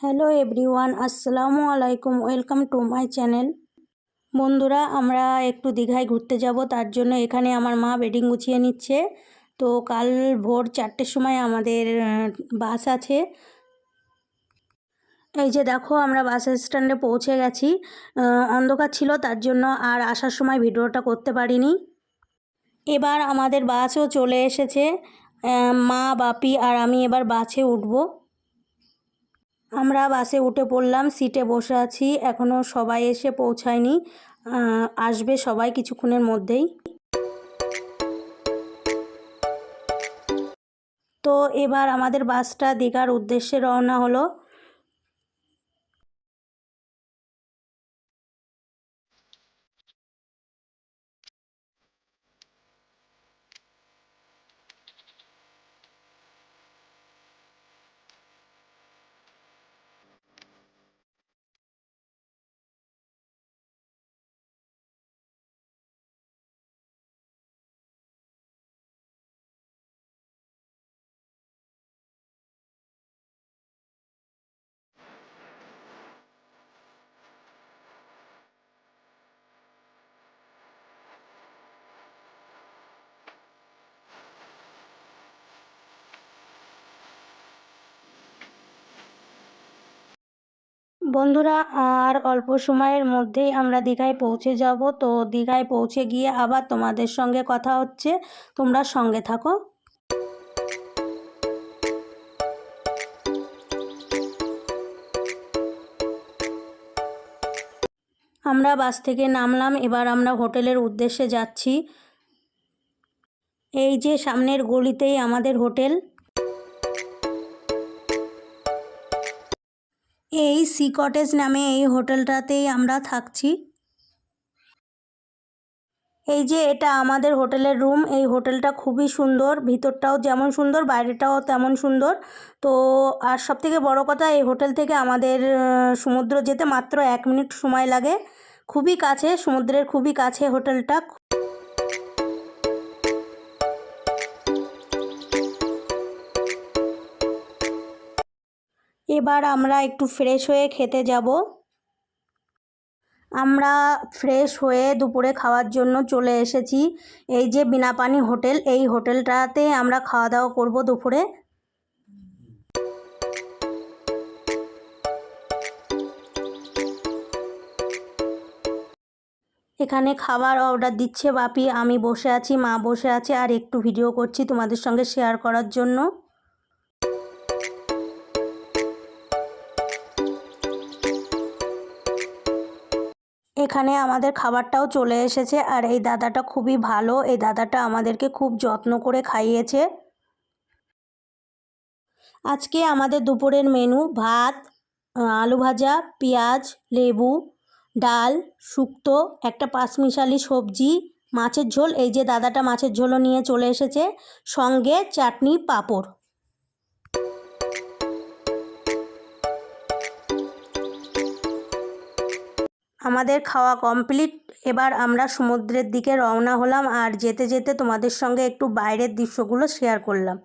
Hello everyone, আসসালামু আলাইকুম। Welcome to my channel. বন্ধুরা, আমরা একটু দীঘায় ঘুরতে যাব, তার জন্য এখানে আমার মা বেডিং গুছিয়ে নিচ্ছে। তো কাল ভোর 4টের সময় আমাদের বাস আছে। এই যে দেখো, আমরা বাস স্ট্যান্ডে পৌঁছে গেছি। অন্ধকার ছিল, তার জন্য আর আসার সময় ভিডিওটা করতে পারিনি। এবার আমাদের বাসও চলে এসেছে। মা, বাপি আর আমি এবার বাসে উঠবো। আমরা বাসে উঠে পড়লাম, সিটে বসে আছি। এখনও সবাই এসে পৌঁছায়নি, আসবে সবাই কিছুক্ষণের মধ্যেই। তো এবার আমাদের বাসটা দীঘার উদ্দেশ্যে রওনা হলো। বন্ধুরা, আর অল্প সময়ের মধ্যেই আমরা দীঘায় পৌঁছে যাব। তো দীঘায় পৌঁছে গিয়ে আবার তোমাদের সঙ্গে কথা হচ্ছে, তোমরা সঙ্গে থাকো। আমরা বাস থেকে নামলাম, এবার আমরা হোটেলের উদ্দেশ্যে যাচ্ছি। এই যে সামনের গলিতেই আমাদের হোটেল। এই সি কটেজ নামে এই হোটেলটাতেই আমরা থাকছি। এই যে এটা আমাদের হোটেলের রুম। এই হোটেলটা খুবই সুন্দর, ভিতরটাও যেমন সুন্দর বাইরেটাও তেমন সুন্দর। তো আর সবথেকে বড় কথা, এই হোটেল থেকে আমাদের সমুদ্র যেতে মাত্র 1 মিনিট সময় লাগে। খুবই কাছে, সমুদ্রের খুবই কাছে হোটেলটা। এবার আমরা একটু ফ্রেশ হয়ে খেতে যাব। আমরা ফ্রেশ হয়ে দুপুরে খাওয়ার জন্য চলে এসেছি। এই যে বিনাপানি হোটেল, এই হোটেলটাতে আমরা খাওয়া দাওয়া করব দুপুরে। এখানে খাবার অর্ডার দিচ্ছে বাপি, আমি বসে আছি, মা বসে আছে, আর একটু ভিডিও করছি তোমাদের সঙ্গে শেয়ার করার জন্য। এখানে আমাদের খাবারটাও চলে এসেছে, আর এই দাদাটা খুবই ভালো। এই দাদাটা আমাদেরকে খুব যত্ন করে খাইয়েছে। আজকে আমাদের দুপুরের মেনু ভাত, আলু ভাজা, পেঁয়াজ, লেবু, ডাল, শুক্তো, একটা পাঁচমিশালি সবজি, মাছের ঝোল। এই যে দাদাটা মাছের ঝোলও নিয়ে চলে এসেছে, সঙ্গে চাটনি, পাঁপড়। আমাদের খাওয়া কমপ্লিট। এবার আমরা সমুদ্রের দিকে রওনা হলাম, আর যেতে যেতে তোমাদের সঙ্গে একটু বাইরের দৃশ্যগুলো শেয়ার করলাম।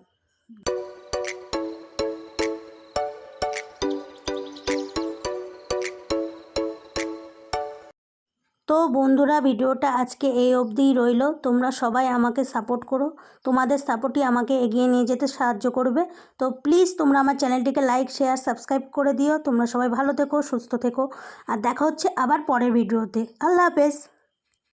তো বন্ধুরা, ভিডিওটা আজকে এই অবধিই রইল। তোমরা সবাই আমাকে সাপোর্ট করো, তোমাদের সাপোর্টই আমাকে এগিয়ে নিয়ে যেতে সাহায্য করবে। তো প্লিজ তোমরা আমার চ্যানেলটিকে লাইক, শেয়ার, সাবস্ক্রাইব করে দিও। তোমরা সবাই ভালো থেকো, সুস্থ থেকো, আর দেখা হচ্ছে আবার পরের ভিডিওতে। আল্লাহ হাফেজ।